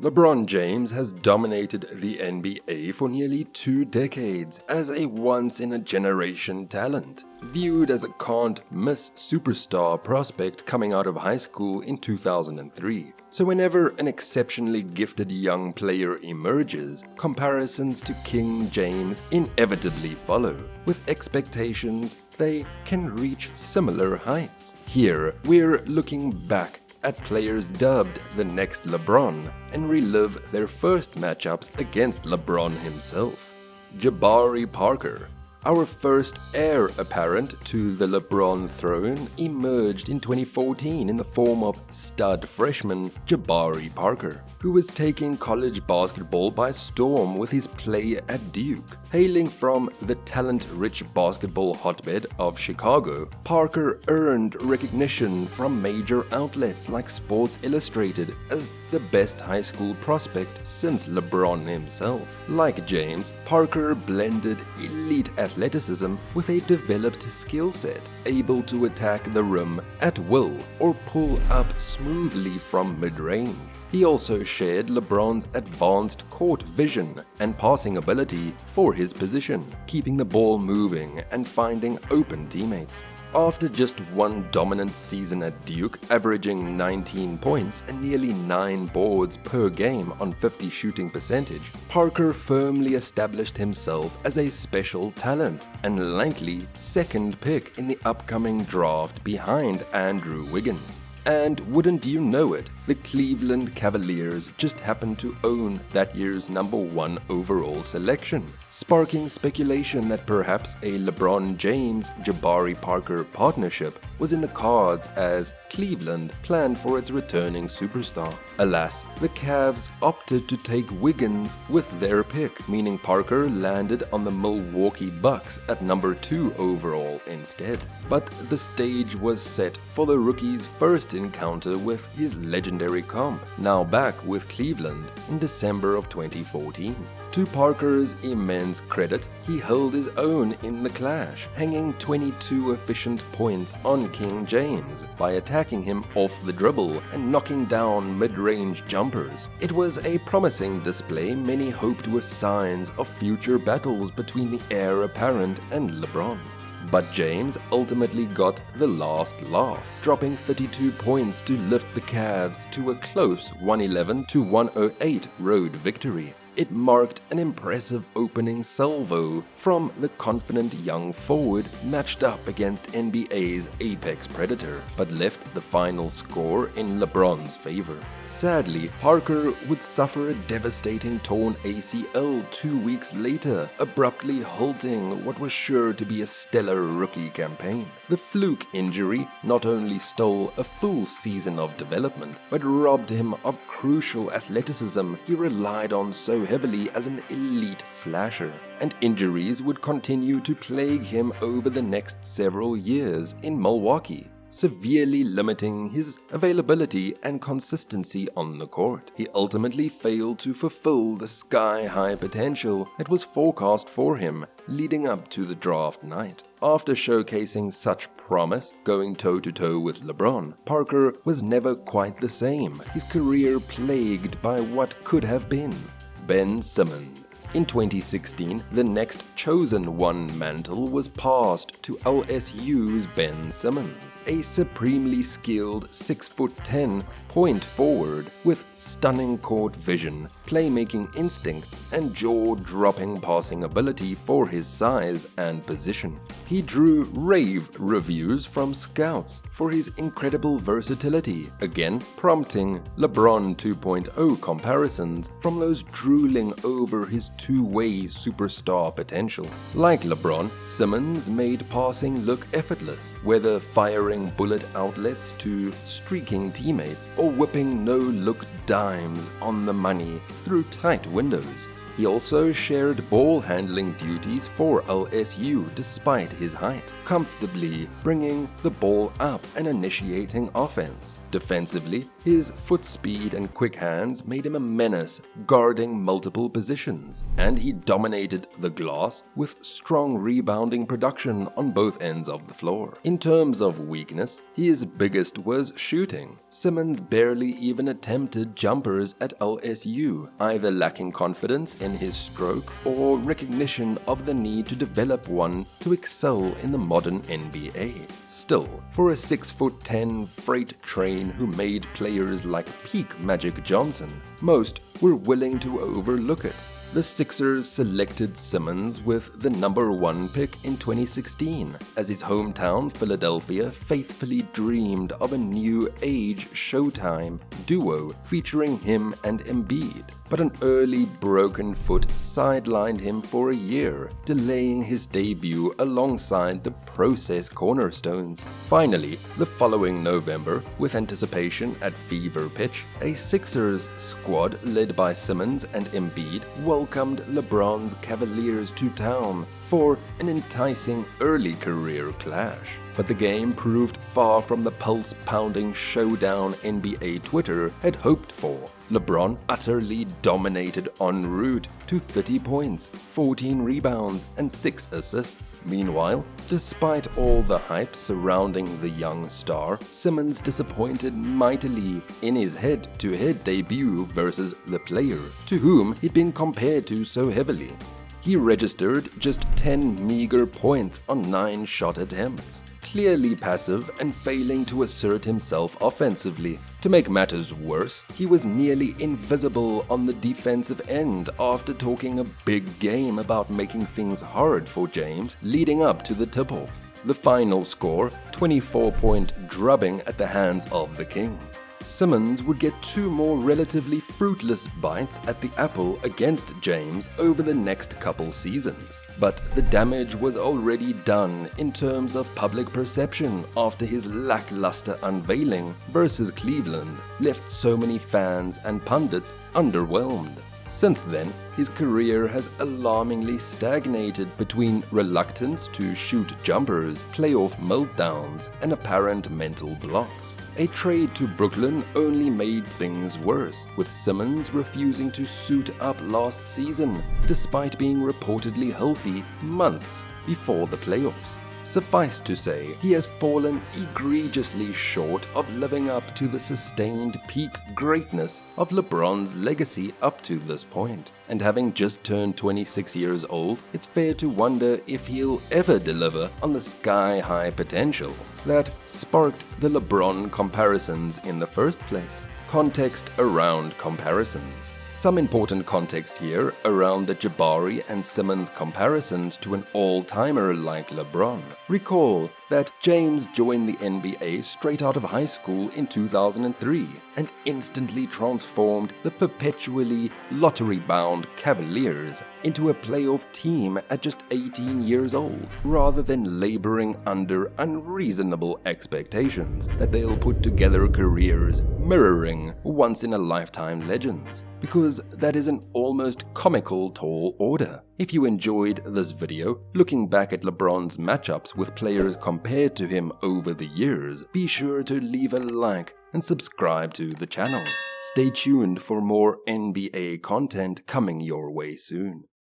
LeBron James has dominated the NBA for nearly 2 decades as a once-in-a-generation talent, viewed as a can't-miss superstar prospect coming out of high school in 2003. So whenever an exceptionally gifted young player emerges, comparisons to King James inevitably follow, with expectations they can reach similar heights. Here, we're looking back at players dubbed the next LeBron and relive their first matchups against LeBron himself. Jabari Parker. Our first heir apparent to the LeBron throne emerged in 2014 in the form of stud freshman Jabari Parker, who was taking college basketball by storm with his play at Duke. Hailing from the talent-rich basketball hotbed of Chicago, Parker earned recognition from major outlets like Sports Illustrated as the best high school prospect since LeBron himself. Like James, Parker blended elite athleticism with a developed skill set, able to attack the rim at will or pull up smoothly from mid-range. He also shared LeBron's advanced court vision and passing ability for his position, keeping the ball moving and finding open teammates. After just one dominant season at Duke, averaging 19 points and nearly 9 boards per game on 50 shooting percentage, Parker firmly established himself as a special talent and likely second pick in the upcoming draft behind Andrew Wiggins. And wouldn't you know it, the Cleveland Cavaliers just happened to own that year's #1 overall selection, sparking speculation that perhaps a LeBron James-Jabari Parker partnership was in the cards as Cleveland planned for its returning superstar. Alas, the Cavs opted to take Wiggins with their pick, meaning Parker landed on the Milwaukee Bucks at #2 overall instead. But the stage was set for the rookie's first encounter with his legendary comp, now back with Cleveland in December of 2014. To Parker's immense credit, he held his own in the clash, hanging 22 efficient points on King James by attacking him off the dribble and knocking down mid-range jumpers. It was a promising display many hoped were signs of future battles between the heir apparent and LeBron. But James ultimately got the last laugh, dropping 32 points to lift the Cavs to a close 111-108 road victory. It marked an impressive opening salvo from the confident young forward matched up against NBA's apex predator, but left the final score in LeBron's favor. Sadly, Parker would suffer a devastating torn ACL 2 weeks later, abruptly halting what was sure to be a stellar rookie campaign. The fluke injury not only stole a full season of development, but robbed him of crucial athleticism he relied on so heavily as an elite slasher, and injuries would continue to plague him over the next several years in Milwaukee, severely limiting his availability and consistency on the court. He ultimately failed to fulfill the sky-high potential that was forecast for him leading up to the draft night. After showcasing such promise, going toe-to-toe with LeBron, Parker was never quite the same, his career plagued by what could have been. Ben Simmons. In 2016, the next chosen one mantle was passed to LSU's Ben Simmons, a supremely skilled 6'10" point forward with stunning court vision, playmaking instincts, and jaw-dropping passing ability for his size and position. He drew rave reviews from scouts for his incredible versatility, again prompting LeBron 2.0 comparisons from those drooling over his two-way superstar potential. Like LeBron, Simmons made passing look effortless, whether firing bullet outlets to streaking teammates or whipping no-look dimes on the money through tight windows. He also shared ball handling duties for LSU despite his height, comfortably bringing the ball up and initiating offense. Defensively, his foot speed and quick hands made him a menace, guarding multiple positions, and he dominated the glass with strong rebounding production on both ends of the floor. In terms of weakness, his biggest was shooting. Simmons barely even attempted jumpers at LSU, either lacking confidence in his stroke or recognition of the need to develop one to excel in the modern NBA. Still, for a 6'10" freight train who made players like peak Magic Johnson, most were willing to overlook it. The Sixers selected Simmons with the #1 pick in 2016, as his hometown Philadelphia faithfully dreamed of a new age Showtime duo featuring him and Embiid. But an early broken foot sidelined him for a year, delaying his debut alongside the process cornerstones. Finally, the following November, with anticipation at fever pitch, a Sixers squad led by Simmons and Embiid welcomed LeBron's Cavaliers to town for an enticing early career clash. But the game proved far from the pulse-pounding showdown NBA Twitter had hoped for. LeBron utterly dominated en route to 30 points, 14 rebounds, and 6 assists. Meanwhile, despite all the hype surrounding the young star, Simmons disappointed mightily in his head-to-head debut versus the player to whom he'd been compared to so heavily. He registered just 10 meager points on 9 shot attempts, clearly passive and failing to assert himself offensively. To make matters worse, he was nearly invisible on the defensive end after talking a big game about making things hard for James leading up to the tip-off. The final score, 24-point drubbing at the hands of the King. Simmons would get 2 more relatively fruitless bites at the apple against James over the next couple seasons. But the damage was already done in terms of public perception after his lackluster unveiling versus Cleveland left so many fans and pundits underwhelmed. Since then, his career has alarmingly stagnated between reluctance to shoot jumpers, playoff meltdowns, and apparent mental blocks. A trade to Brooklyn only made things worse, with Simmons refusing to suit up last season, despite being reportedly healthy months before the playoffs. Suffice to say, he has fallen egregiously short of living up to the sustained peak greatness of LeBron's legacy up to this point. And having just turned 26 years old, it's fair to wonder if he'll ever deliver on the sky-high potential that sparked the LeBron comparisons in the first place. Context around comparisons. Some important context here around the Jabari and Simmons comparisons to an all-timer like LeBron. Recall that James joined the NBA straight out of high school in 2003 and instantly transformed the perpetually lottery-bound Cavaliers into a playoff team at just 18 years old, rather than laboring under unreasonable expectations that they'll put together careers mirroring once-in-a-lifetime legends. Because that is an almost comical tall order. If you enjoyed this video, looking back at LeBron's matchups with players compared to him over the years, be sure to leave a like and subscribe to the channel. Stay tuned for more NBA content coming your way soon.